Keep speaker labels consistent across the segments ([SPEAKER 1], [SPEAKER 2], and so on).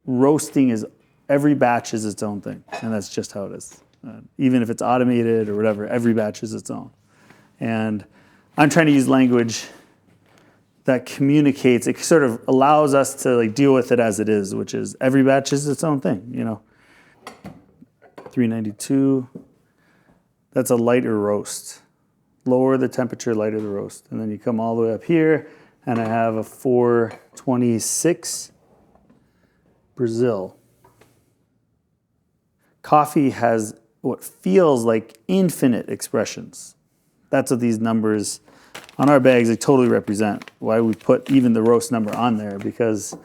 [SPEAKER 1] roasting is, every batch is its own thing, and that's just how it is. Even if it's automated or whatever, every batch is its own. And I'm trying to use language that communicates, it sort of allows us to like deal with it as it is, which is every batch is its own thing, 392, that's a lighter roast. Lower the temperature, lighter the roast. And then you come all the way up here, and I have a 426 Brazil. Coffee has what feels like infinite expressions. That's what these numbers on our bags, they totally represent why we put even the roast number on there, because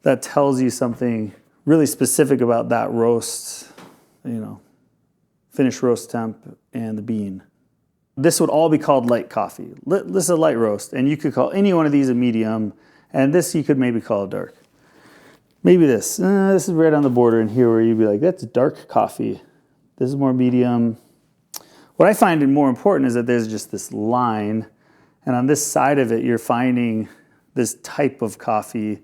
[SPEAKER 1] that tells you something really specific about that roast, finished roast temp and the bean. This would all be called light coffee. This is a light roast, and you could call any one of these a medium, and this you could maybe call a dark. Maybe this is right on the border in here where you'd be like, that's dark coffee. This is more medium. What I find more important is that there's just this line, and on this side of it, you're finding this type of coffee,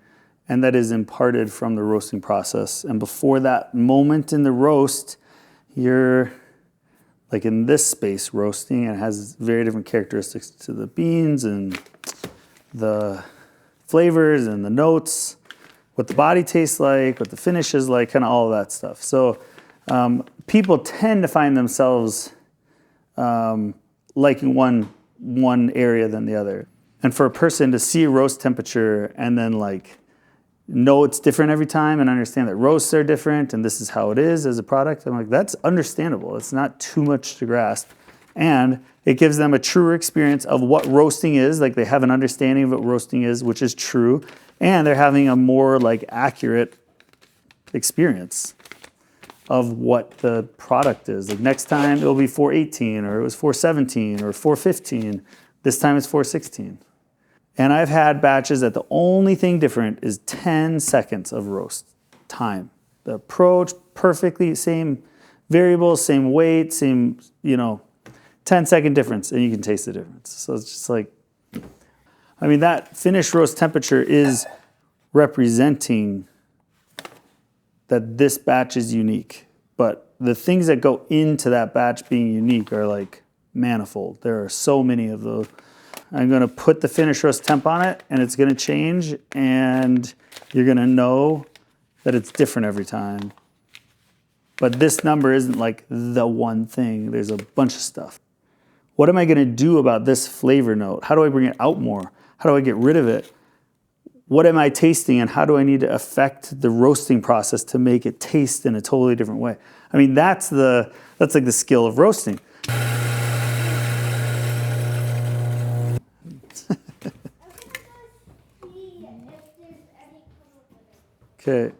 [SPEAKER 1] and that is imparted from the roasting process. And before that moment in the roast, you're like in this space roasting, and it has very different characteristics to the beans and the flavors and the notes, what the body tastes like, what the finish is like, kind of all of that stuff. So people tend to find themselves liking one area than the other. And for a person to see a roast temperature and then like know it's different every time and understand that roasts are different and this is how it is as a product, I'm like, that's understandable. It's not too much to grasp. And it gives them a truer experience of what roasting is. Like they have an understanding of what roasting is, which is true. And they're having a more like accurate experience of what the product is. Like next time it'll be 418 or it was 417 or 415. This time it's 416. And I've had batches that the only thing different is 10 seconds of roast time. The approach, perfectly same variables, same weight, same, 10-second difference, and you can taste the difference. So it's just like, that finished roast temperature is representing that this batch is unique. But the things that go into that batch being unique are like manifold. There are so many of those. I'm going to put the finished roast temp on it, and it's going to change, and you're going to know that it's different every time. But this number isn't like the one thing. There's a bunch of stuff. What am I going to do about this flavor note? How do I bring it out more? How do I get rid of it? What am I tasting, and how do I need to affect the roasting process to make it taste in a totally different way? That's like the skill of roasting. Okay.